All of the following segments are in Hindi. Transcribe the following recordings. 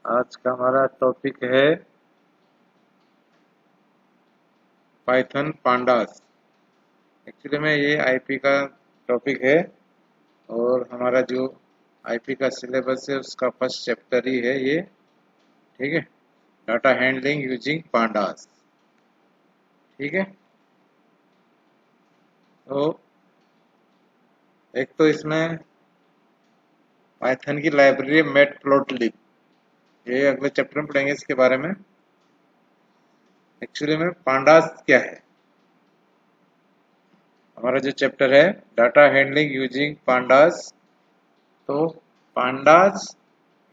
आज का हमारा टॉपिक है पाइथन पांडास। एक्चुअली में ये आईपी का टॉपिक है और हमारा जो आईपी का सिलेबस है उसका फर्स्ट चैप्टर ही है ये। ठीक है, डाटा हैंडलिंग यूजिंग पांडास। ठीक है, तो एक तो इसमें पाइथन की लाइब्रेरी मैटप्लोटलिब, ये अगले चैप्टर में पढ़ेंगे इसके बारे में। एक्चुअली में पांडास क्या है, हमारा जो चैप्टर है डाटा हैंडलिंग यूजिंग पांडास। तो पांडास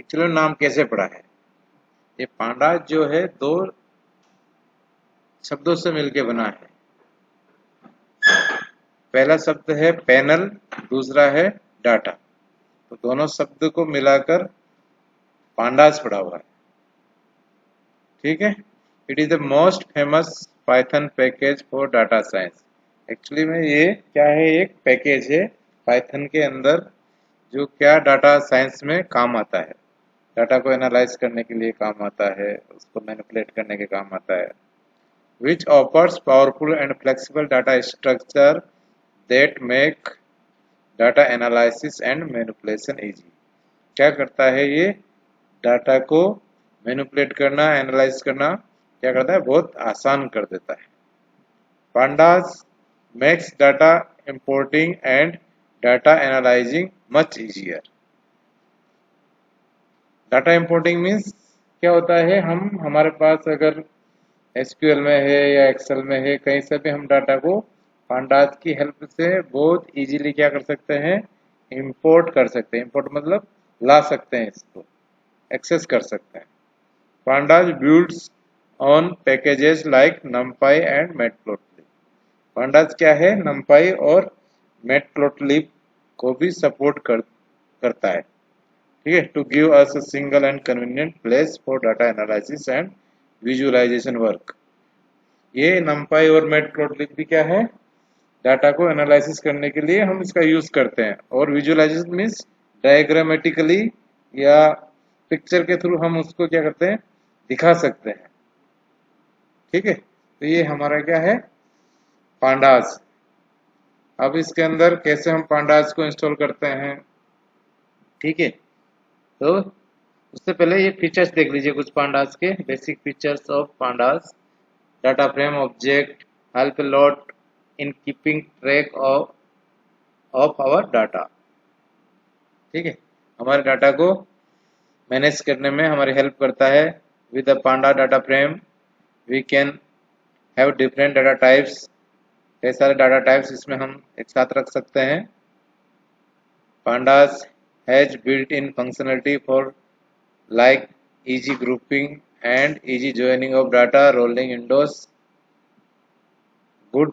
एक्चुअली नाम कैसे पड़ा है, ये पांडास जो है दो शब्दों से मिलके बना है। पहला शब्द है पैनल, दूसरा है डाटा, तो दोनों शब्द को मिलाकर पांडास पड़ा हुआ है। ठीक है, it is the most famous Python package for data science. Actually में ये क्या है, एक पैकेज है पाइथन के अंदर जो क्या डाटा साइंस में काम आता है। डाटा को एनालाइज करने के लिए काम आता है, उसको मैनिपुलेट करने के काम आता है। which offers powerful and flexible data structure that make data analysis and manipulation easy। क्या करता है ये, डाटा को मैनिपुलेट करना, एनालाइज करना क्या करता है, बहुत आसान कर देता है। pandas makes data importing and data analyzing much easier। Data importing means क्या होता है, हम हमारे पास अगर एसक्यूएल में है या एक्सेल में है, कहीं से भी हम डाटा को पांडास की हेल्प से बहुत इजीली क्या कर सकते हैं, इंपोर्ट कर सकते हैं। इंपोर्ट मतलब ला सकते हैं, इसको एक्सेस कर सकते हैं। Pandas builds on packages like numpy and matplotlib. Pandas क्या है, numpy और मैटप्लोटलिब को भी सपोर्ट करता है। ठीक है, to give us a single and convenient place for data analysis and visualisation work. ये numpy और मैटप्लोटलिब भी क्या है, डाटा को एनालिसिस करने के लिए हम इसका यूज करते हैं। और विजुअलाइजेशन मीन्स डायग्रामेटिकली या पिक्चर के थ्रू हम उसको क्या करते हैं, दिखा सकते हैं। ठीक है, तो ये हमारा क्या है, पांडास। अब इसके अंदर कैसे हम पांडास को इंस्टॉल करते हैं। ठीक है, तो उससे पहले ये फीचर्स देख लीजिए कुछ पांडास के basic features of pandas. Data frame object help a lot in keeping track of our data. ठीक है, हमारे डाटा को मैनेज करने में हमारी हेल्प करता है। With the panda data frame we can have different data types. कई सारे डाटा टाइप्स इसमें हम एक साथ रख सकते हैं। Pandas has built in functionality for like easy grouping and easy joining of data, rolling windows, good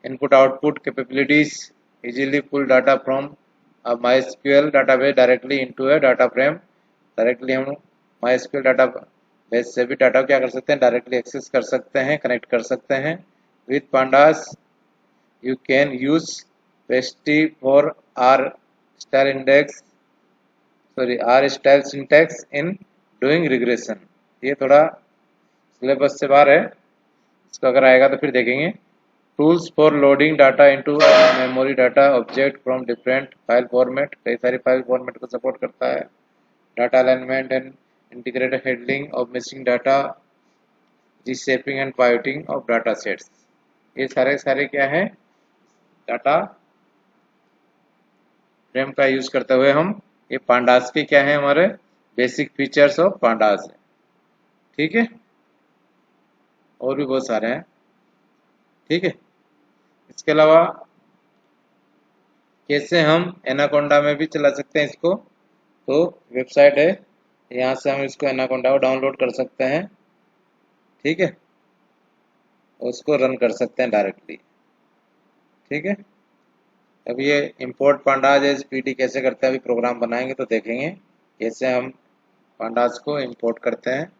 input output capabilities, easily pull data from a MySQL database directly into a data frame। Directly हम MySQL डाटाबेस से भी डाटा क्या कर सकते हैं, डायरेक्टली एक्सेस कर सकते हैं, कनेक्ट कर सकते हैं। With pandas you can use पेस्टी for R style index sorry R style syntax in doing regression. ये थोड़ा सिलेबस से बाहर है, इसको अगर आएगा तो फिर देखेंगे। Tools for loading data into memory data object from different file format, कई सारी फाइल फॉर्मेट को सपोर्ट करता है। Data alignment and integrated handling of missing data, reshaping and pivoting of data sets. ये सारे क्या है, डाटा फ्रेम का यूज करते हुए हम, ये पांडास के क्या है, हमारे बेसिक फीचर्स ऑफ पांडास है। ठीक है, और भी बहुत सारे हैं। ठीक है, इसके अलावा कैसे हम एनाकोंडा में भी चला सकते हैं इसको, तो वेबसाइट है, यहाँ से हम इसको एनाकोंडा को डाउनलोड कर सकते हैं। ठीक है, उसको रन कर सकते हैं डायरेक्टली। ठीक है, अब ये इंपोर्ट पांडास एज पीडी कैसे करते हैं, अभी प्रोग्राम बनाएंगे तो देखेंगे कैसे हम पांडास को इंपोर्ट करते हैं।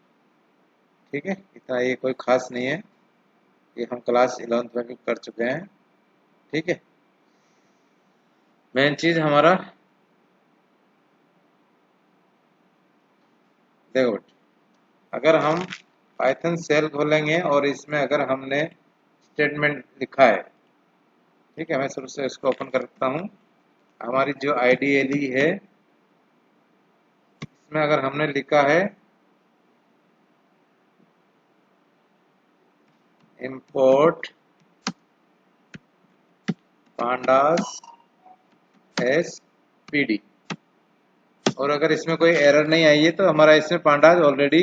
ठीक है, इतना ये कोई खास नहीं है, ये हम क्लास 11th में भी कर चुके हैं। ठीक है, मेन चीज हमारा देखो, अगर हम पाइथन सेल खोलेंगे और इसमें अगर हमने स्टेटमेंट लिखा है, ठीक है, मैं शुरू से इसको ओपन करता हूँ। हमारी जो आईडीएलई है इसमें अगर हमने लिखा है इंपोर्ट पांडास एसपीडी, और अगर इसमें कोई एरर नहीं आई है तो हमारा इसमें पांडास ऑलरेडी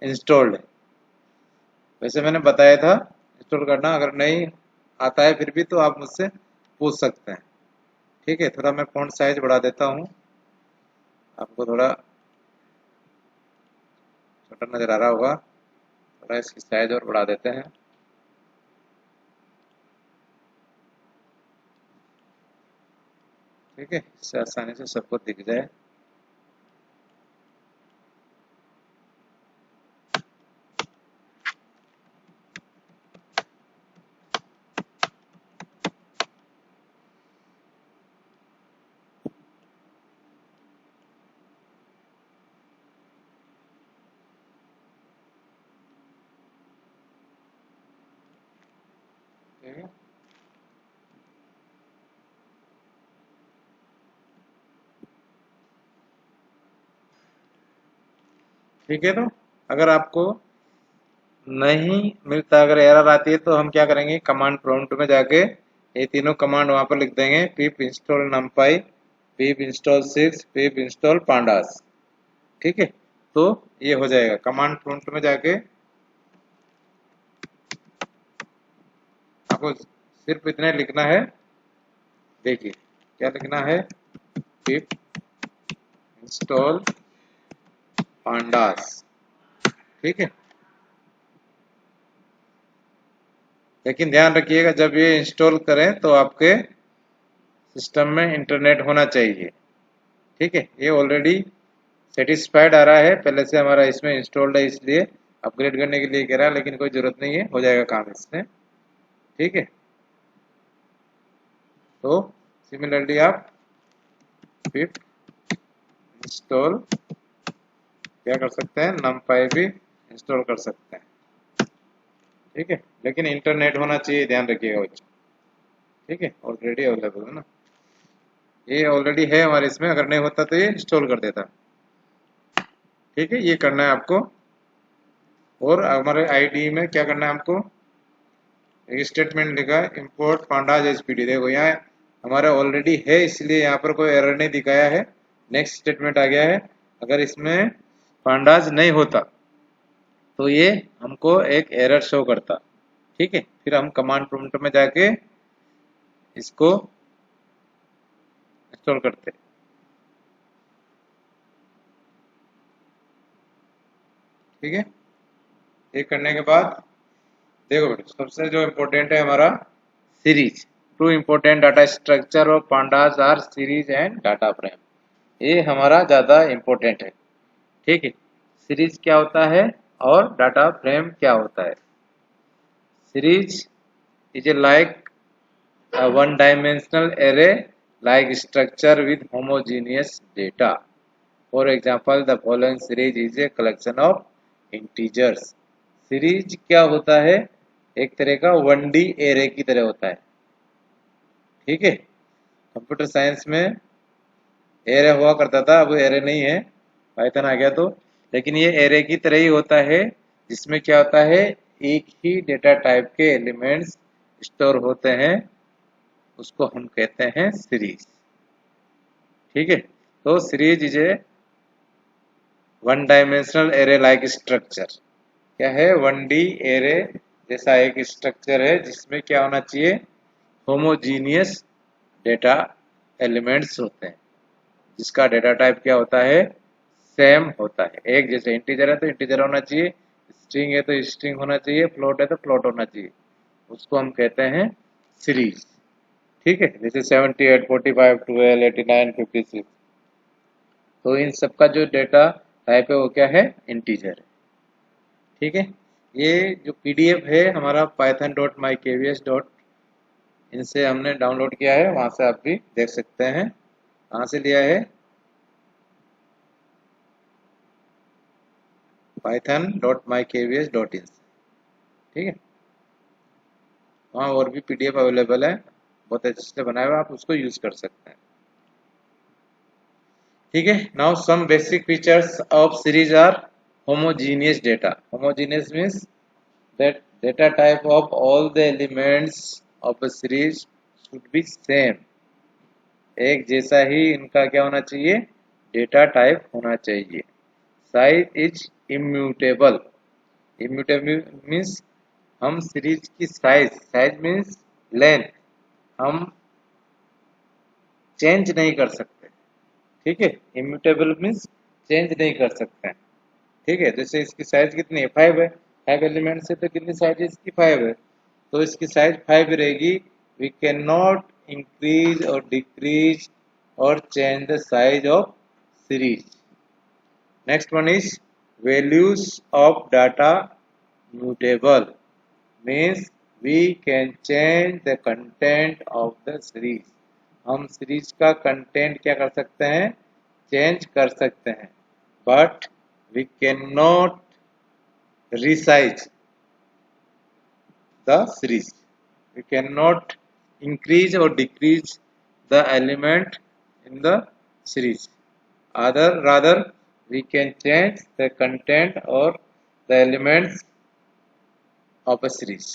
इंस्टॉल्ड है। वैसे मैंने बताया था इंस्टॉल करना, अगर नहीं आता है फिर भी तो आप मुझसे पूछ सकते हैं। ठीक है, थोड़ा मैं फॉन्ट साइज बढ़ा देता हूँ, आपको थोड़ा छोटा नजर आ रहा होगा, थोड़ा इसकी साइज और बढ़ा देते हैं। ठीक है, इससे आसानी से सबको दिख जाए। ठीक है, ठीक है, तो अगर आपको नहीं मिलता, अगर एरर आती है तो हम क्या करेंगे, कमांड प्रॉम्प्ट में जाके ये तीनों कमांड वहां पर लिख देंगे, pip install numpy, pip install 6, pip install pandas। ठीक है, तो ये हो जाएगा। कमांड प्रॉम्प्ट में जाके आपको सिर्फ इतना लिखना है, देखिए क्या लिखना है, pip इंस्टॉल pandas। ठीक है, लेकिन ध्यान रखिएगा जब ये इंस्टॉल करें तो आपके सिस्टम में इंटरनेट होना चाहिए। ठीक है, ये ऑलरेडी सेटिस्फाइड आ रहा है, पहले से हमारा इसमें इंस्टॉल्ड है, इसलिए अपग्रेड करने के लिए कह रहा है, लेकिन कोई जरूरत नहीं है, हो जाएगा काम इसमें। ठीक है, तो सिमिलरली आप पिप इंस्टॉल क्या कर सकते हैं, numpy भी इंस्टॉल कर सकते हैं। ठीक है, लेकिन इंटरनेट होना चाहिए, ध्यान रखिएगा बच्चों। ठीक है, ऑलरेडी अवेलेबल है ना, ये ऑलरेडी है हमारे इसमें, अगर नहीं होता तो ये इंस्टॉल कर देता। ठीक है, ये करना है आपको। और हमारे आईडी में क्या करना है आपको, एक स्टेटमेंट लिखा है इंपोर्ट पांडाज एसपीडी, देखो यहाँ हमारा ऑलरेडी है इसलिए यहाँ पर कोई एरर नहीं दिखाया है। नेक्स्ट स्टेटमेंट आ गया है, अगर इसमें पांडाज नहीं होता तो ये हमको एक एरर शो करता। ठीक है, फिर हम कमांड प्रॉम्प्ट में जाके इसको इंस्टॉल करते। ठीक है, ये करने के बाद देखो बेटा, सबसे जो इम्पोर्टेंट है हमारा series. Two important data structure of pandas are series and data frame, ये हमारा ज़्यादा इम्पोर्टेंट है। ठीक है, सीरीज क्या होता है और डाटा फ्रेम क्या होता है। Series is a like a one-dimensional array like structure with homogeneous data. For example, the following series is a collection of integers. Series क्या होता है, एक तरह का 1D एरे की तरह होता है। ठीक है, कंप्यूटर साइंस में एरे हुआ करता था, अब एरे नहीं है, पाइथन आ गया तो। लेकिन ये एरे की तरह ही होता है, जिसमें क्या होता है, एक ही डेटा टाइप के एलिमेंट्स स्टोर होते हैं, उसको हम कहते हैं सीरीज। ठीक है, तो series is a one dimensional array like structure. क्या है, 1D एरे जैसा एक स्ट्रक्चर है, जिसमें क्या होना चाहिए, होमोजीनियस डेटा एलिमेंट्स होते हैं, जिसका डेटा टाइप क्या होता है, सेम होता है। एक जैसे इंटीजर है तो इंटीजर होना चाहिए, स्ट्रिंग है तो स्ट्रिंग होना चाहिए, फ्लोट है तो फ्लोट होना चाहिए, उसको हम कहते हैं सीरीज। ठीक है, जैसे 78, 45, 12, 89, 56, तो इन सब का जो डेटा टाइप है वो क्या है, इंटीजर है। ठीक है, ये जो पीडीएफ है हमारा python.mykvs. इनसे हमने डाउनलोड किया है, वहां से आप भी देख सकते हैं। कहाँ से लिया है, python.mykvs.in। ठीक है, वहाँ और भी PDF अवेलेबल है, बहुत अच्छे से बनाया हुआ, आप उसको यूज कर सकते हैं। ठीक है, now some basic features of series are homogeneous data. Homogeneous means that data type of all the elements of a series should be same। एक जैसा ही इनका क्या होना चाहिए, डेटा टाइप होना चाहिए। Size is immutable. Immutable means हम सीरीज की साइज, साइज मीन्स लेंथ, हम चेंज नहीं कर सकते। ठीक है, इम्यूटेबल मीन्स चेंज नहीं कर सकते हैं। ठीक है, जैसे इसकी साइज कितनी है, 5 है, 5 एलिमेंट से तो कितनी साइज है इसकी, 5 है, तो इसकी साइज 5 रहेगी। वी कैन नॉट इंक्रीज और डिक्रीज और change the size of series. Next one is values of data mutable means we can change the content of the series। हम सीरीज का कंटेंट क्या कर सकते हैं, चेंज कर सकते हैं, but we can not resize the series। We cannot increase or decrease the element in the series, rather we can change the content or the elements of a series।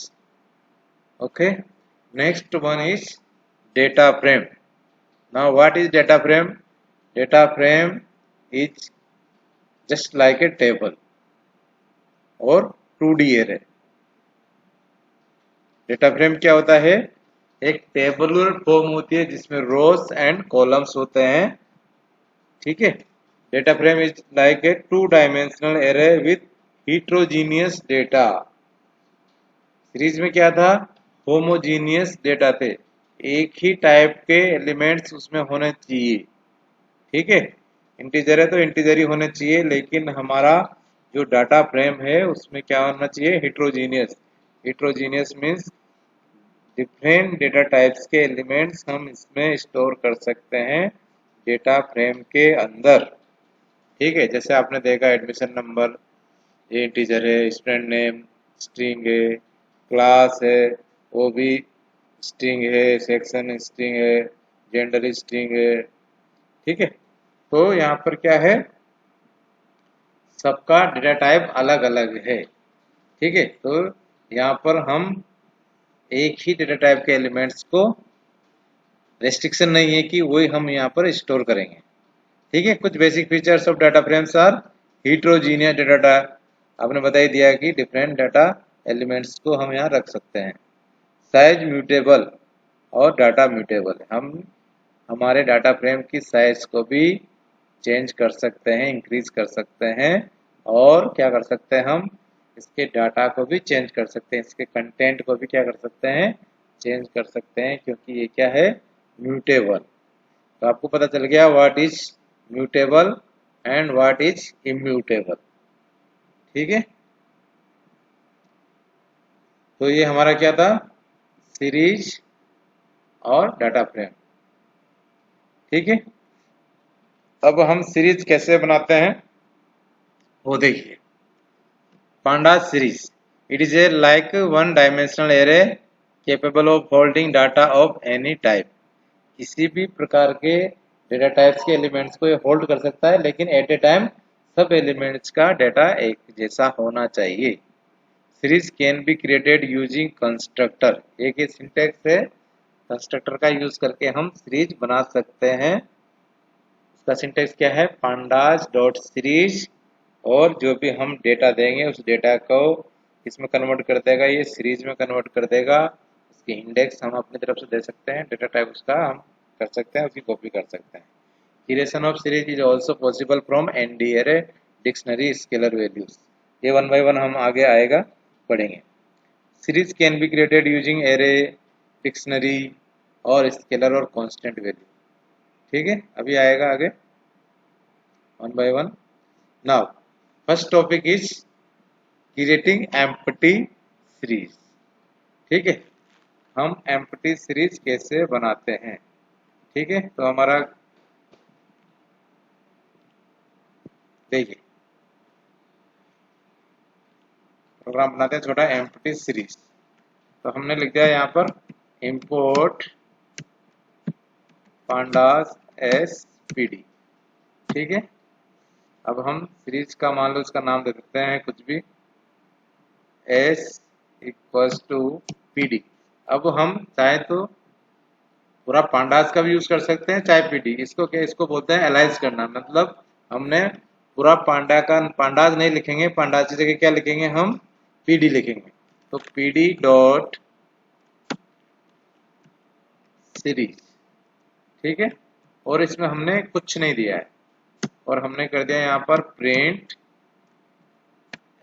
Okay, next one is data frame। Now what is data frame? Data frame is just like a table or 2D array। Data frame क्या होता है, एक टेबुलर फॉर्म होती है जिसमें रोज एंड कॉलम्स होते हैं। ठीक है, data frame is like a 2 dimensional array with heterogeneous data. Series में क्या था, होमोजीनियस डेटा थे, एक ही टाइप के एलिमेंट्स उसमें होने चाहिए। ठीक है, इंटीजर है तो इंटीजर ही होने चाहिए, लेकिन हमारा जो डाटा फ्रेम है उसमें क्या होना चाहिए, heterogeneous. Heterogeneous means different data types के एलिमेंट्स हम इसमें स्टोर कर सकते हैं डेटा फ्रेम के अंदर। ठीक है, जैसे आपने देखा एडमिशन नंबर, ये इंटीजर है, स्टूडेंट नेम स्ट्रिंग है, क्लास है वो भी स्ट्रिंग है, सेक्शन स्ट्रिंग है, जेंडर स्ट्रिंग है। ठीक है, तो यहाँ पर क्या है, सबका डेटा टाइप अलग अलग है। ठीक है, तो यहाँ पर हम एक ही डेटा टाइप के एलिमेंट्स को, रेस्ट्रिक्शन नहीं है कि वही हम यहाँ पर स्टोर करेंगे। ठीक है, कुछ basic features of data frames are heterogeneous data. आपने बता ही दिया कि डिफरेंट डाटा एलिमेंट्स को हम यहाँ रख सकते हैं। साइज म्यूटेबल और डाटा म्यूटेबल, हम हमारे डाटा फ्रेम की साइज को भी चेंज कर सकते हैं, इंक्रीज कर सकते हैं, और क्या कर सकते हैं, हम इसके डाटा को भी चेंज कर सकते हैं, इसके कंटेंट को भी क्या कर सकते हैं, चेंज कर सकते हैं, क्योंकि ये क्या है, म्यूटेबल। तो आपको पता चल गया what is mutable and what is immutable. ठीक है, तो ये हमारा क्या था, सीरीज और डाटा फ्रेम। ठीक है, अब हम सीरीज कैसे बनाते हैं वो देखिए। Pandas series, it is a like 1 dimensional array capable of holding data of any type. किसी भी प्रकार के डेटा टाइप्स के एलिमेंट्स को ये होल्ड कर सकता है, लेकिन एट ए टाइम सब एलिमेंट्स का डेटा एक जैसा होना चाहिए। Series can be created using constructor. एक ये सिंटेक्स है, कंस्ट्रक्टर का यूज करके हम सीरीज बना सकते हैं। उसका सिंटेक्स क्या है, पांडास डॉट सीरीज, और जो भी हम डेटा देंगे उस डेटा को इसमें कन्वर्ट कर देगा, ये सीरीज में कन्वर्ट कर देगा। इसकी इंडेक्स हम अपनी तरफ से दे सकते हैं, डेटा टाइप उसका हम कर सकते हैं, उसकी कॉपी कर सकते हैं। Creation of series is also possible from ND array dictionary scalar values. ये 1 बाय 1 हम आगे आएगा पढ़ेंगे। Series can be created using array, dictionary और स्केलर और कांस्टेंट वैल्यू। ठीक है, अभी आएगा आगे 1 by 1। Now first topic is creating empty series. ठीक है, हम एम्प्टी सीरीज कैसे बनाते हैं। ठीक है, तो हमारा देखिए, प्रोग्राम बनाते हैं छोटा एम्प्टी सीरीज। तो हमने लिख दिया यहाँ पर इंपोर्ट पांडास SPD। ठीक है, अब हम सीरीज का मान लो इसका नाम दे देते हैं कुछ भी, S इक्वल्स टू PD। अब हम चाहे तो पूरा पांडास का भी यूज कर सकते हैं चाहे PD। इसको क्या, इसको बोलते हैं एलाइज करना। मतलब हमने पूरा पांडास नहीं लिखेंगे, पांडास की जगह क्या लिखेंगे हम, PD लिखेंगे। तो PD डॉट सीरीज, ठीक है। और इसमें हमने कुछ नहीं दिया है और हमने कर दिया यहाँ पर प्रिंट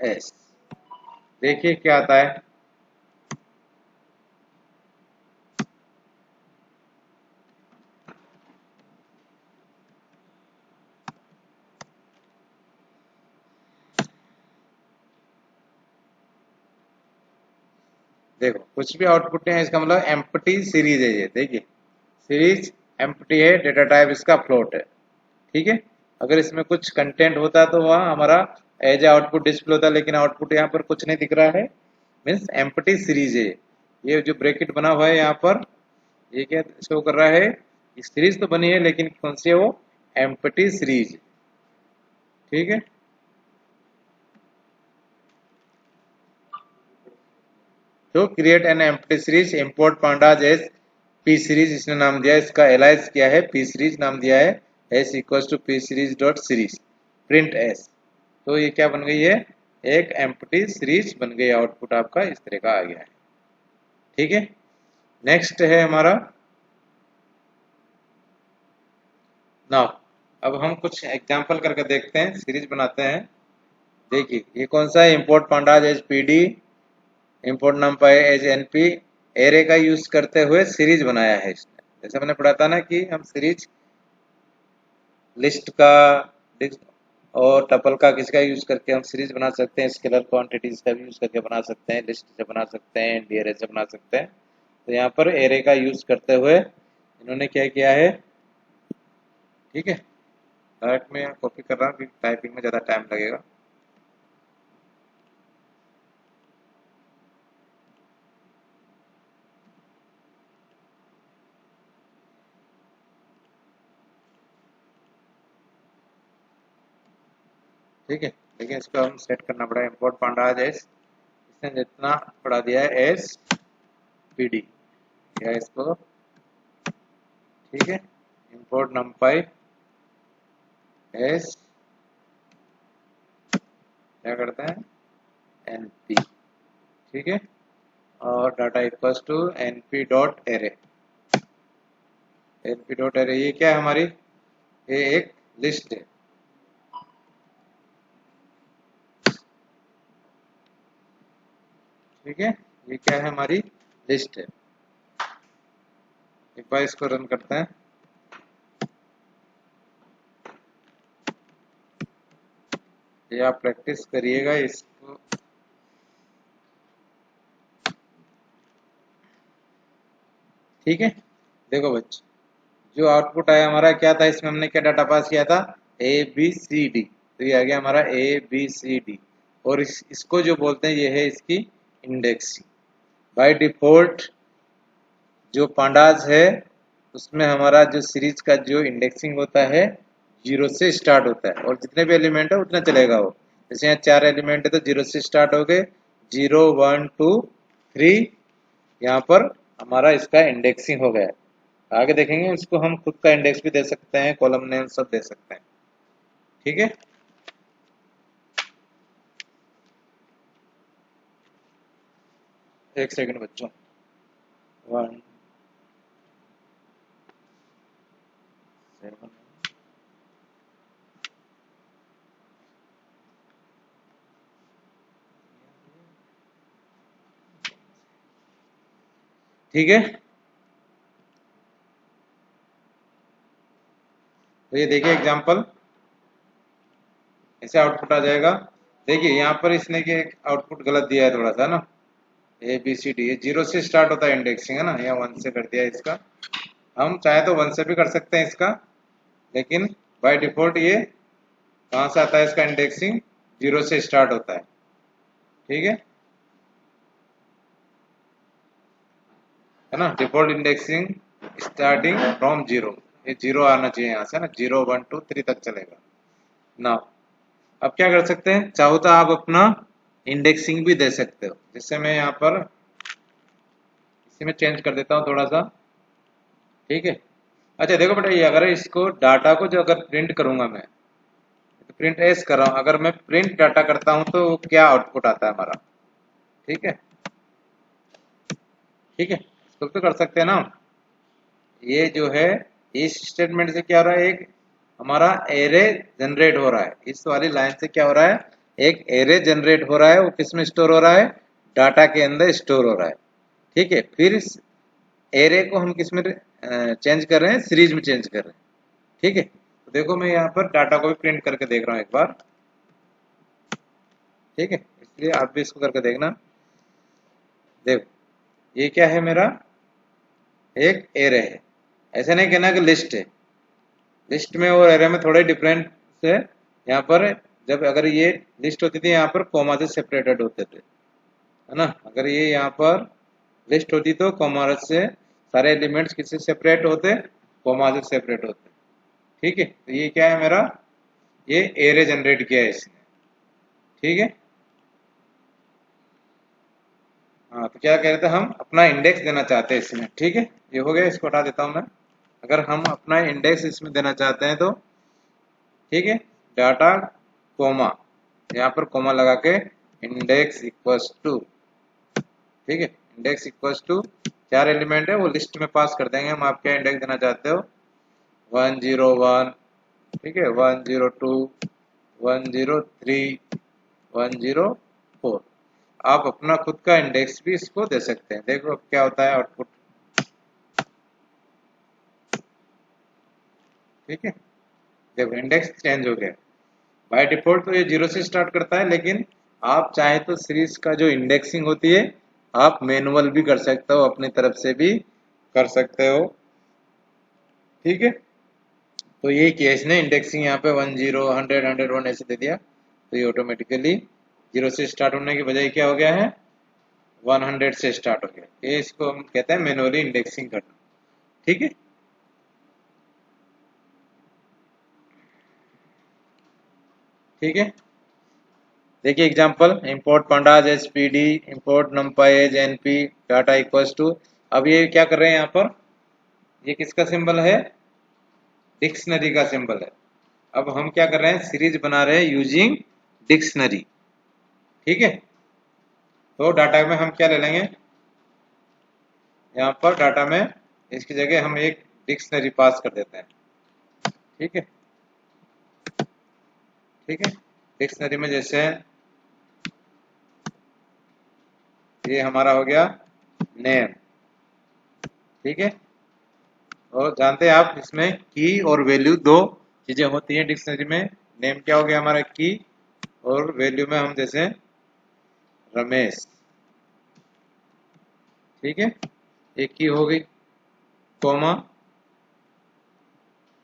S। देखिए क्या आता है, देखो कुछ भी आउटपुट है, इसका मतलब एम्प्टी सीरीज है ये। देखिए सीरीज एम्प्टी है, डेटा टाइप इसका फ्लोट है। ठीक है, अगर इसमें कुछ कंटेंट होता तो वहाँ हमारा एज आउटपुट डिस्प्ले होता, लेकिन आउटपुट यहाँ पर कुछ नहीं दिख रहा है, मीन्स एम्प्टी सीरीज है। ये जो ब्रैकेट बना हुआ है यहाँ पर, ये क्या शो कर रहा है, सीरीज तो बनी है लेकिन कौन सी है वो, एम्प्टी सीरीज। ठीक है, तो create an empty series, import pandas S P series इसने नाम दिया, इसका एलाइज किया है, पी सीरीज नाम दिया है, S equals to P series dot series print S. तो ये क्या बन गई है, एक एम्प्टी सीरीज बन गई, आउटपुट आपका इस तरह का आ गया है। ठीक है, नेक्स्ट है हमारा नाउ। अब हम कुछ एग्जांपल करके देखते हैं, सीरीज बनाते हैं। देखिए ये कौन सा है, import pandas as PD, import NumPy as NP, array का यूज करते हुए सीरीज बनाया है इसने। जैसे मैंने पढ़ा था ना कि हम सीरीज लिस्ट का और टपल का किसका यूज करके हम सीरीज बना सकते हैं, स्केलर क्वांटिटीज का भी यूज करके बना सकते हैं, लिस्ट से बना सकते हैं, एरे से बना सकते हैं। तो यहाँ पर एरे का यूज करते हुए इन्होंने क्या किया है। ठीक है, डायरेक्ट में कॉपी कर रहा हूँ क्योंकि टाइपिंग में ज़्यादा टाइम लगेगा। ठीक है, लेकिन इसको हम सेट करना पड़ा, इंपोर्ट पांडाज एस, इसने जितना पढ़ा दिया है SPD या इसको। ठीक है, इंपोर्ट नंपाई एस क्या करते हैं, NP। ठीक है, और data equals to NP dot array. NP dot array ये क्या है हमारी, ये एक लिस्ट है। ठीक है, ये क्या है, हमारी लिस्ट है। एक बार इसको रन करते हैं। ये आप प्रैक्टिस करिएगा इसको। ठीक है, देखो बच्चे, जो आउटपुट आया हमारा क्या था, इसमें हमने क्या डाटा पास किया था, ABCD। तो ये आ गया हमारा ABCD, और इसको जो बोलते हैं ये है इसकी इंडेक्सिंग। बाय डिफॉल्ट जो पांडास है उसमें हमारा जो सीरीज का जो इंडेक्सिंग होता है 0 से स्टार्ट होता है, और जितने भी एलिमेंट है उतना चलेगा वो। जैसे यहाँ 4 एलिमेंट है तो 0 से स्टार्ट हो गए, 0 1 2 3, यहाँ पर हमारा इसका इंडेक्सिंग हो गया है। आगे देखेंगे, इसको हम खुद का इंडेक्स भी दे सकते हैं, कॉलम नेम सब दे सकते हैं। ठीक है, एक सेकंड बच्चों, 1 7। ठीक है, तो ये देखिए एग्जांपल, ऐसे आउटपुट आ जाएगा। देखिए यहाँ पर इसने के आउटपुट गलत दिया है थोड़ा सा ना, ABCD ये 0 से स्टार्ट होता है इंडेक्सिंग है ना, यहाँ 1 से कर दिया है इसका। हम चाहे तो 1 से भी कर सकते हैं इसका, लेकिन बाय डिफॉल्ट ये कहाँ से आता है, इसका इंडेक्सिंग 0 से स्टार्ट होता है। ठीक है, है ना। Default indexing starting from zero, ये जीरो आना चाहिए यहाँ से ना, 0 1 2 3 तक चलेगा ना। अब क्या कर सकते हैं, चाहो तो आप अपना इंडेक्सिंग भी दे सकते हो। जैसे मैं यहाँ पर इसी में चेंज कर देता हूँ थोड़ा सा, ठीक है। अच्छा देखो बेटा, ये अगर इसको डाटा को जो अगर प्रिंट करूंगा मैं, तो प्रिंट एस कर रहा हूँ, अगर मैं प्रिंट डाटा करता हूँ तो क्या आउटपुट आता है हमारा, ठीक है। ठीक है, इसको तो कर सकते हैं ना हम। ये जो है इस स्टेटमेंट से क्या हो रहा है, एक हमारा एरे जनरेट हो रहा है। इस वाली लाइन से क्या हो रहा है, एक एरे जनरेट हो रहा है। वो किस में स्टोर हो रहा है, डाटा के अंदर स्टोर हो रहा है, ठीक है। फिर इस एरे को हम किस में चेंज कर रहे हैं, सीरीज में चेंज कर रहे हैं, ठीक है। तो देखो मैं यहाँ पर डाटा को भी प्रिंट करके देख रहा हूँ एक बार, ठीक है। इसलिए आप भी इसको करके देखना। देखो ये क्या है, मेरा एक एरे है। ऐसा नहीं कहना कि लिस्ट है, लिस्ट में और एरे में थोड़े डिफरेंस है। यहाँ पर जब अगर ये लिस्ट होती थी, यहाँ पर कॉमा से सेपरेटेड होते थे, है ना। अगर ये यहाँ पर लिस्ट होती तो कॉमा से सारे एलिमेंट्स किससे सेपरेट होते, कॉमा से सेपरेट होते, ठीक है। तो ये क्या है मेरा, ये एरे जनरेट किया है इसने, ठीक है। हाँ, तो क्या कह रहे थे, हम अपना इंडेक्स देना चाहते हैं इसमें, ठीक है। ये हो गया, इसको हटा देता हूँ मैं। अगर हम अपना इंडेक्स इसमें देना चाहते हैं तो, ठीक है, डाटा कोमा, यहाँ पर कोमा लगा के इंडेक्स इक्वल्स टू, ठीक है, इंडेक्स इक्वल्स टू 4 एलिमेंट है वो लिस्ट में पास कर देंगे हम। आप क्या इंडेक्स देना चाहते हो, 101, ठीक है, 102, 103, 104। आप अपना खुद का इंडेक्स भी इसको दे सकते हैं। देखो अब क्या होता है आउटपुट, ठीक है। देखो इंडेक्स चेंज हो गया। बाय डिफॉल्ट तो ये 0 से स्टार्ट करता है, लेकिन आप चाहे तो सीरीज का जो इंडेक्सिंग होती है आप मैनुअल भी कर सकते हो, अपनी तरफ से भी कर सकते हो, ठीक है। तो ये किया इसने, इंडेक्सिंग यहाँ पे 10, 100, 101 ऐसे दे दिया, तो ये ऑटोमेटिकली 0 से स्टार्ट होने की बजाय क्या हो गया है, 100 से स्टार्ट हो गया। ये इसको हम कहते हैं मैनुअली इंडेक्सिंग करना, ठीक है। ठीक है, देखिए example, import pandas spd, import numpy as np data equals to. अब ये क्या कर रहे हैं यहाँ पर, ये किसका सिंबल है, डिक्शनरी का सिंबल है। अब हम क्या कर रहे हैं, सीरीज बना रहे हैं यूजिंग डिक्शनरी, ठीक है। तो डाटा में हम क्या ले लेंगे, यहाँ पर डाटा में इसकी जगह हम एक डिक्शनरी पास कर देते हैं, ठीक है। ठीक है, डिक्शनरी में जैसे ये हमारा हो गया नेम, ठीक है। और जानते हैं आप इसमें की और वैल्यू दो चीजें होती हैं डिक्शनरी में। नेम क्या हो गया हमारा की, और वैल्यू में हम जैसे रमेश, ठीक है, एक की हो गई, कॉमा,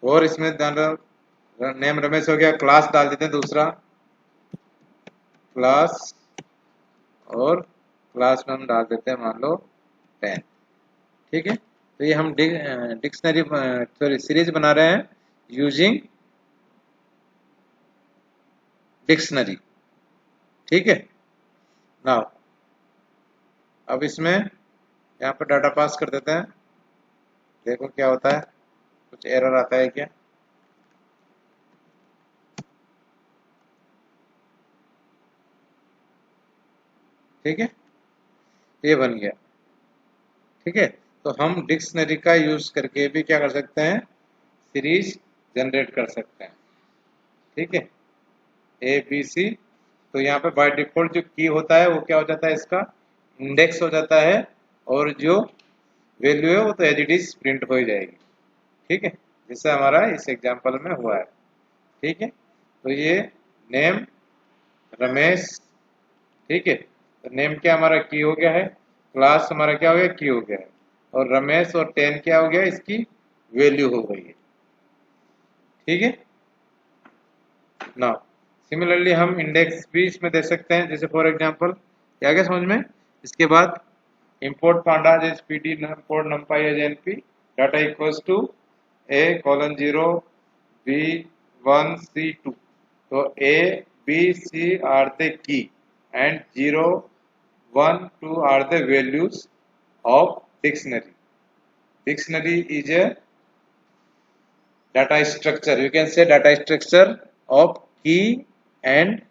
और इसमें नेम रमेश हो गया, क्लास डाल देते हैं दूसरा क्लास, और क्लास में हम डाल देते हैं मान लो 10, ठीक है। तो ये हम डिक्शनरी सॉरी सीरीज बना रहे हैं यूजिंग डिक्शनरी, ठीक है। नाउ अब इसमें यहाँ पर डाटा पास कर देते हैं, देखो क्या होता है, कुछ एरर आता है क्या, ठीक है, ये बन गया, ठीक है। तो हम डिक्शनरी का यूज करके भी क्या कर सकते हैं, सीरीज जनरेट कर सकते हैं, ठीक है, ए बी सी। तो यहाँ पे बाय डिफॉल्ट जो की होता है वो क्या हो जाता है, इसका इंडेक्स हो जाता है, और जो वैल्यू है वो तो एज इट इज प्रिंट हो ही जाएगी, ठीक है, जैसे हमारा इस एग्जांपल में हुआ है, ठीक है। तो ये नेम रमेश, ठीक है। तो नेम क्या हमारा की हो गया है, क्लास हमारा क्या हो गया, की हो गया है, और रमेश और 10 क्या हो गया, इसकी वैल्यू हो गई है, ठीक है ना। सिमिलरली हम इंडेक्स भी इसमें दे सकते हैं, जैसे फॉर एग्जांपल, क्या क्या समझ में। इसके बाद import pandas is pd import numpy as np data equals to a colon 0 b1 c2. So a b c are the key and 0 1 2 are the values of dictionary. Dictionary is a data structure, you can say data structure of key and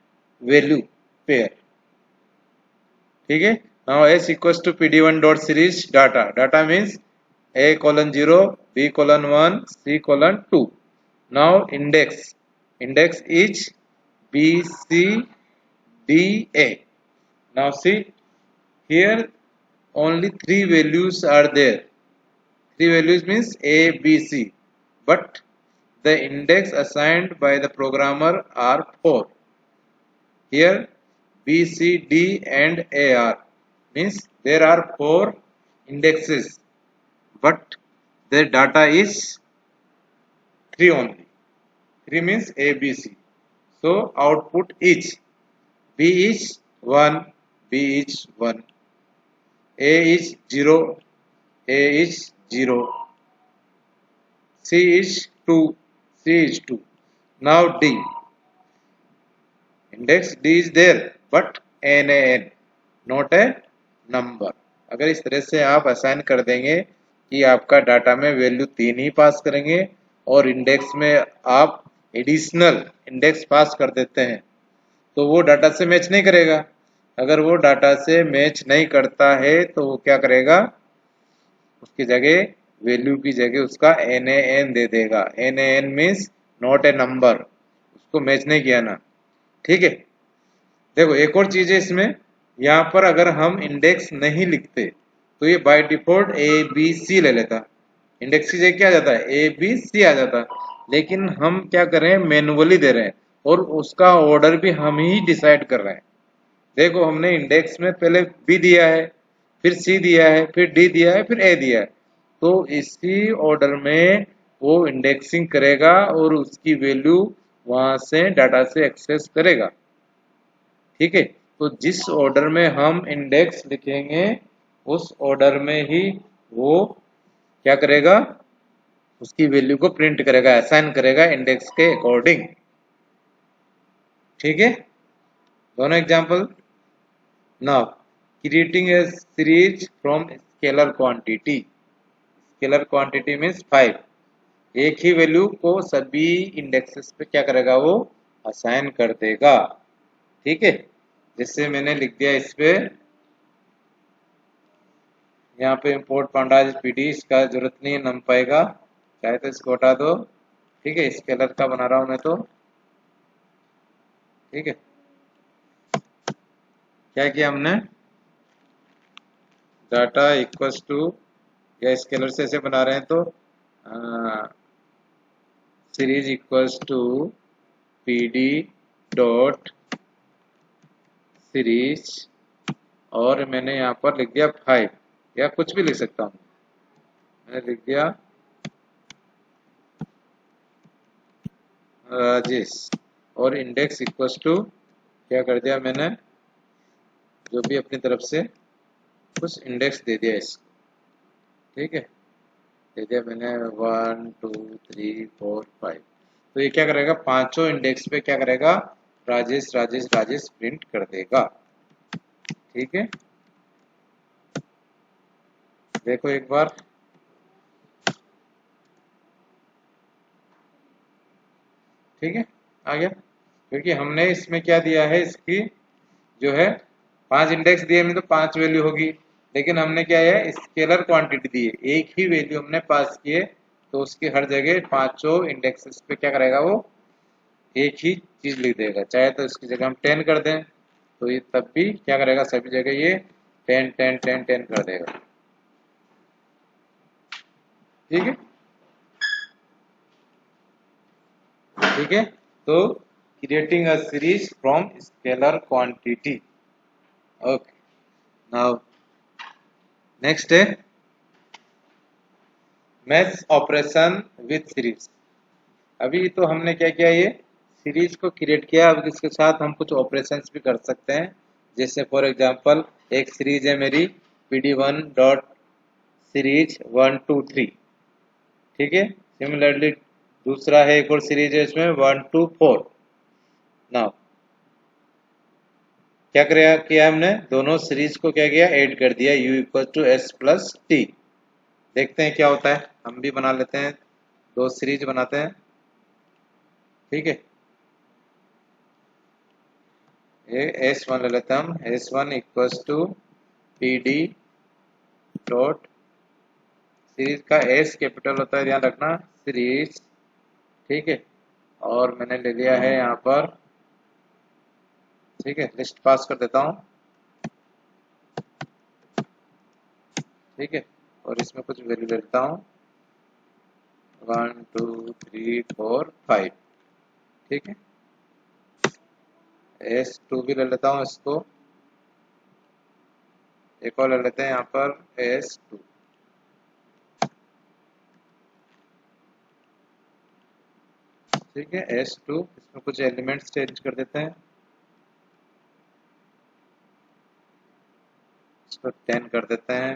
value pair. ठीक है. Now s equals to pd1 dot series data. Data means a colon 0 b colon 1 c colon 2. Now index is b c d a. Now see here only three values are there. Three values means a b c, but the index assigned by the programmer are 4. Here B, C, D and A are, means there are 4 indexes, but their data is 3 only. 3 means A, B, C. So output is B is 1, B is 1, A is 0, A is 0, C is 2, C is 2. Now D. Index D is there, but NaN, not a number. अगर इस तरह से आप असाइन कर देंगे कि आपका डाटा में वैल्यू 3 ही पास करेंगे और इंडेक्स में आप एडिशनल इंडेक्स पास कर देते हैं तो वो डाटा से मैच नहीं करेगा. अगर वो डाटा से मैच नहीं करता है तो वो क्या करेगा, उसकी जगह वैल्यू की जगह उसका NaN दे देगा. NaN means not a number, उसको मैच नहीं किया ना. ठीक है. देखो एक और चीज है इसमें, यहाँ पर अगर हम इंडेक्स नहीं लिखते तो ये by default A B C ले लेता. इंडेक्स की जगह क्या आ जाता है, ए बी सी आ जाता. लेकिन हम क्या कर रहे हैं, मैनुअली दे रहे हैं और उसका ऑर्डर भी हम ही डिसाइड कर रहे हैं. देखो हमने इंडेक्स में पहले बी दिया है, फिर सी दिया है, फिर डी दिया है, फिर ए दिया है. तो इसी ऑर्डर में वो इंडेक्सिंग करेगा और उसकी वैल्यू वहां से डाटा से एक्सेस करेगा. ठीक है. तो जिस ऑर्डर में हम इंडेक्स लिखेंगे उस ऑर्डर में ही वो क्या करेगा, उसकी वैल्यू को प्रिंट करेगा, असाइन करेगा इंडेक्स के अकॉर्डिंग. ठीक है. दोनों example. Now creating a series from scalar quantity. Scalar quantity means 5. एक ही वैल्यू को सभी इंडेक्सेस पे क्या करेगा, वो असाइन कर देगा. ठीक है. जैसे मैंने लिख दिया इस पे, यहाँ पे इंपोर्ट पांडाज पीडी, इसका जरूरत नहीं है नंपाई का, चाहे तो इसको हटा दो. ठीक है. स्केलर का बना रहा हूं मैं तो. ठीक है. क्या किया हमने, डाटा इक्वल्स टू, या स्केलर से ऐसे बना रहे हैं तो series equals to PD dot series, और मैंने यहाँ पर लिख दिया 5, या कुछ भी लिख सकता हूँ. मैंने लिख दिया राजेश, और इंडेक्स इक्वल्स टू क्या कर दिया मैंने, जो भी अपनी तरफ से कुछ इंडेक्स दे दिया इसको. ठीक है. दे दिया मैंने 1 2 3 4 5. तो ये क्या करेगा, पांचों इंडेक्स पे क्या करेगा, राजेश राजेश राजेश प्रिंट कर देगा. ठीक है. देखो एक बार. ठीक है. आ गया. क्योंकि हमने इसमें क्या दिया है, इसकी जो है 5 इंडेक्स दिए हमने तो 5 वैल्यू होगी. लेकिन हमने क्या है, स्केलर क्वांटिटी दी है, एक ही वैल्यू हमने पास किए तो उसकी हर जगह पांचों इंडेक्सेस पे क्या करेगा, वो एक ही चीज लिख देगा. चाहे तो इसकी जगह हम 10 कर दें तो ये तब भी क्या करेगा, सभी जगह ये 10 10 10 10 कर देगा. ठीक है. ठीक है. तो creating a series from scalar quantity. Okay. Now next है मैच ऑपरेशन विथ सीरीज. अभी तो हमने क्या किया, ये सीरीज को क्रिएट किया. अब इसके साथ हम कुछ ऑपरेशंस भी कर सकते हैं. जैसे फॉर एग्जांपल एक सीरीज है मेरी PD1 डॉट सीरीज 1 2 3। ठीक है, सिमिलरली दूसरा है, एक और सीरीज है इसमें 1 2 4। नाउ क्या किया हमने, दोनों सीरीज को क्या किया, ऐड कर दिया, u equal to S plus T. देखते हैं क्या होता है, हम भी बना लेते हैं, दो सीरीज बनाते हैं। ठीक है, ये S1 ले लेते हैं हम, S1 equal to P D dot series का S कैपिटल होता है, ध्यान रखना, सीरीज। ठीक है, और मैंने ले लिया है यहाँ पर, ठीक है, लिस्ट पास कर देता हूँ। ठीक है, और इसमें कुछ वैल्यू ले लेता हूँ, 1 2 3 4 5। ठीक है, S2 भी ले लेता हूँ इसको, एक और ले लेते हैं यहाँ पर S2। ठीक है, S2, इसमें कुछ एलिमेंट्स चेंज कर देते हैं, इसको 10 कर देते हैं,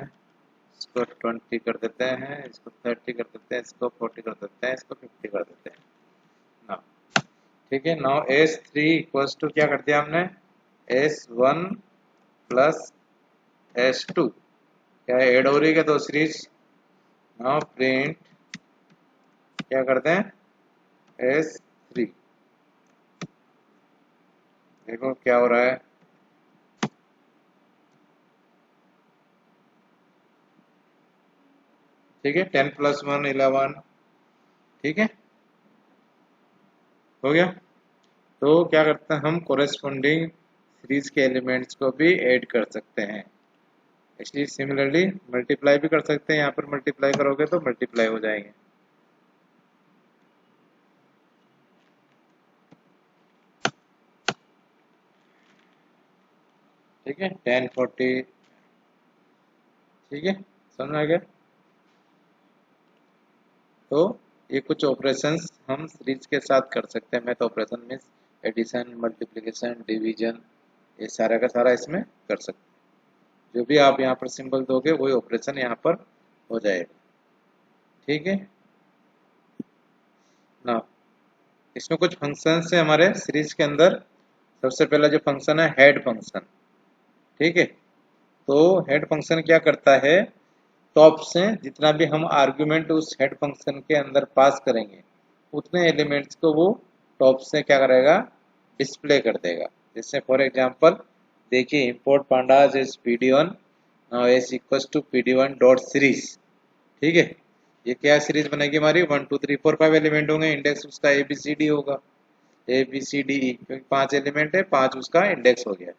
इसको 20 कर देते हैं, इसको 30 कर देते हैं, इसको 40 कर देते हैं, इसको 50 कर देते हैं ना। ठीक है, नाउ S3 इक्वल्स टू क्या कर दिया हमने, S1 प्लस S2, क्या ऐड हो रही है दो सीरीज। नाउ प्रिंट क्या करते हैं, S3, देखो क्या हो रहा है। ठीक है, 10 + 1 11। ठीक है, हो गया। तो क्या करते हैं हम, कोरेस्पोंडिंग सीरीज के एलिमेंट्स को भी ऐड कर सकते हैं, इसलिए सिमिलरली मल्टीप्लाई भी कर सकते हैं, यहाँ पर मल्टीप्लाई करोगे तो मल्टीप्लाई हो जाएंगे। ठीक है, 10 40। ठीक है, समझ आ गया। तो ये कुछ ऑपरेशंस हम सीरीज के साथ कर सकते हैं, math operation means addition, multiplication, division, ये सारा का सारा इसमें कर सकते हैं। जो भी आप यहाँ पर सिंबल दोगे वही ऑपरेशन यहाँ पर हो जाएगा। ठीक है ना, इसमें कुछ फंक्शंस है हमारे सीरीज के अंदर। सबसे पहला जो फंक्शन है हेड फंक्शन। ठीक है, तो हेड फंक्शन क्या करता है, टॉप से जितना भी हम आर्गुमेंट उस हेड फंक्शन के अंदर पास करेंगे उतने एलिमेंट्स को वो टॉप से क्या करेगा, डिस्प्ले कर देगा। जैसे फॉर एग्जांपल देखिए, import pandas is pd1, now s equals to pd1 dot series. ठीक है, ये क्या सीरीज बनेगी हमारी, 1 2 3 4 5 एलिमेंट होंगे, इंडेक्स उसका ABCD होगा, ABCDE, क्योंकि 5 एलिमेंट है, 5 उसका इंडेक्स हो गया।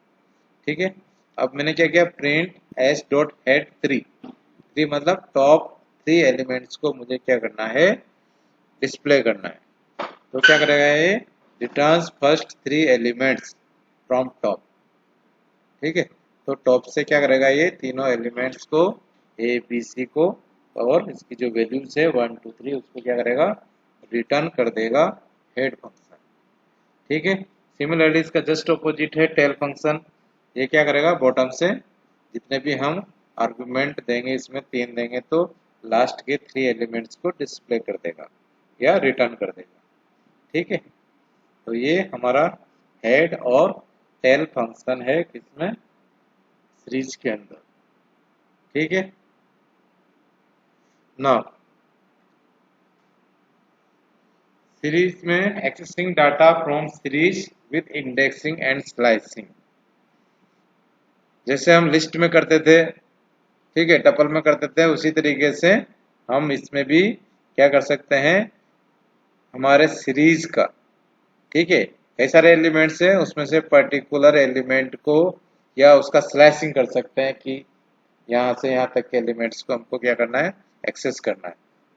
ठीक है, अब मैंने क्या किया, प्रिंट s डॉट हेड 3 मतलब टॉप 3 एलिमेंट्स को मुझे क्या करना है, डिस्प्ले करना है। तो क्या करेगा ये, returns first 3 elements from top. ठीक है, तो टॉप से क्या करेगा, ये तीनों एलिमेंट्स को, ए बी सी को, और इसकी जो वैल्यूज है 1 2 3 उसको क्या करेगा, रिटर्न कर देगा हेड फंक्शन। ठीक है, सिमिलरली इसका जस्ट ऑपोजिट है टेल फंक्शन। ये क्या करेगा, बॉटम से जितने भी हम आर्गुमेंट देंगे, इसमें 3 देंगे, तो लास्ट के 3 एलिमेंट्स को डिस्प्ले कर देगा या रिटर्न कर देगा। ठीक है, तो ये हमारा हेड और टेल फंक्शन है किसमें, सीरीज के अंदर। ठीक है, नाउ सीरीज में accessing data from series with indexing and slicing, जैसे हम लिस्ट में करते थे, ठीक है, टपल में करते थे, उसी तरीके से हम इसमें भी क्या कर सकते हैं, हमारे सीरीज का, ठीक है, कई सारे एलिमेंट्स है, उसमें से पर्टिकुलर एलिमेंट को या उसका स्लाइसिंग कर सकते हैं कि यहाँ से यहाँ तक के एलिमेंट्स को हमको क्या करना है, एक्सेस करना है।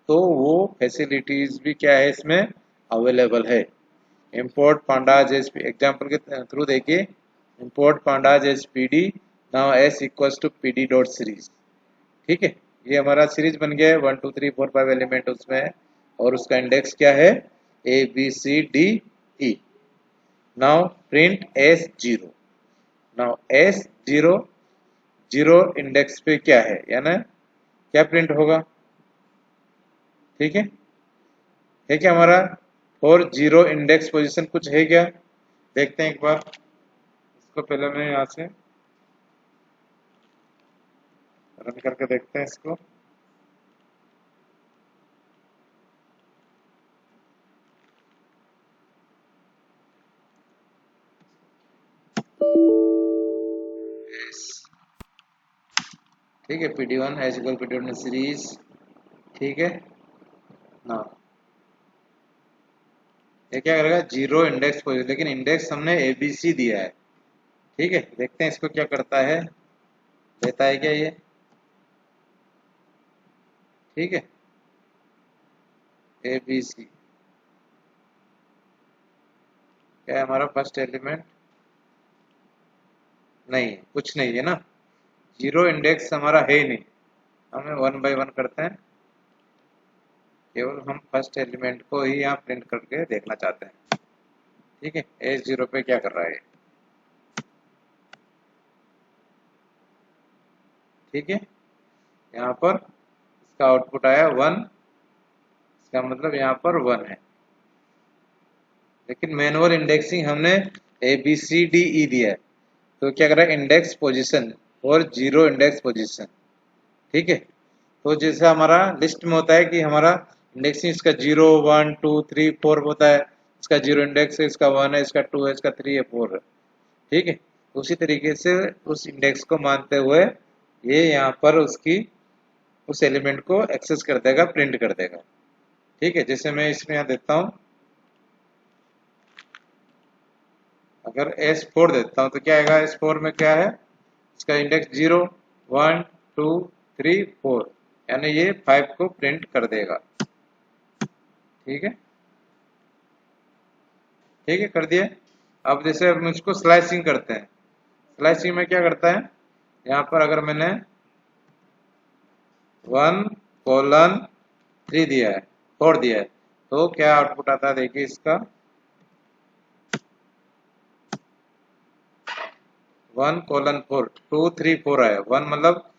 तो वो फैसिलिटीज भी क्या है इसमें अवेलेबल है। इंपोर्ट पांडाज एज एग्जाम्पल के थ्रू देखिए, import pandas as PD, now S equals to PD dot series. ठीक है, ये हमारा सीरीज बन गया है, 1 2 3 4 5 एलिमेंट उसमें है, और उसका इंडेक्स क्या है, ABCDE। Now print S0, now S0 zero index पे क्या है, यानी क्या प्रिंट होगा। ठीक है क्या हमारा फॉर जीरो इंडेक्स पोजीशन कुछ है क्या, देखते हैं एक बार। इसको पहले मैं यहाँ से रन करके देखते हैं इसको। ठीक है, PD1 as equal PD1 series. ठीक है ना, ये क्या करेगा जीरो इंडेक्स पोजीशन, लेकिन इंडेक्स हमने ABC दिया है। ठीक है, देखते हैं इसको क्या करता है, लेता है क्या ये। ठीक है, ABC क्या है हमारा फर्स्ट एलिमेंट, नहीं कुछ नहीं है ना, जीरो इंडेक्स हमारा है ही नहीं। हमें 1 बाय 1 करते हैं, केवल हम फर्स्ट एलिमेंट को ही यहाँ प्रिंट करके देखना चाहते हैं। ठीक है, A0 पे क्या कर रहा है। ठीक है, यहाँ पर इसका आउटपुट आया 1, इसका मतलब यहाँ पर 1 है, लेकिन मैनुअल इंडेक्सिंग हमने ABCDE दिया है, तो क्या कर रहा है इंडेक्स पोजीशन और जीरो इंडेक्स पोजीशन। ठीक है, तो जैसे हमारा लिस्ट में होता है कि हमारा इंडेक्सिंग इसका 0 1 2 3 4 होता है, इसका जीरो इंडेक्स है, इसका 1 है, इसका 2 है, इसका 3 है, 4 है। ठीक है, उसी तरीके से उस इंडेक्स को मानते हुए ये यहाँ पर उसकी उस एलिमेंट को एक्सेस कर देगा, प्रिंट कर देगा। ठीक है, जैसे मैं इसमें यहाँ देता हूँ, अगर S4 देता हूँ तो क्या आएगा, S4 में क्या है, इसका इंडेक्स 0 1 2 3 4, यानी ये 5 को प्रिंट कर देगा। ठीक है, ठीक है कर दिया। अब जैसे हम इसको स्लाइसिंग करते हैं, स्लाइसिंग में क्या करता है, यहाँ पर अगर मैंने 1:3 दिया है, 4 दिया है, तो क्या आउटपुट आता है देखिए इसका 1:4 2 3 4 आया। 1 मतलब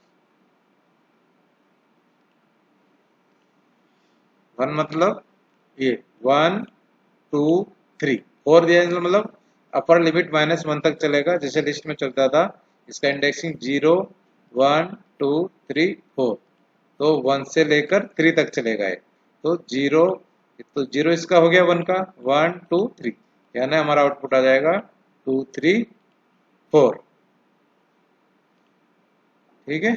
1 मतलब ये 1 2 3, 4 दिया है मतलब अपर लिमिट -1 तक चलेगा, जैसे लिस्ट में चलता था। इसका इंडेक्सिंग 0 1 2 3 4, तो 1 से लेकर 3 तक चलेगा ये। तो 0, तो 0 इसका हो गया 1 का, 1 2 3, यानी हमारा आउटपुट आ जाएगा 2 3 4। ठीक है।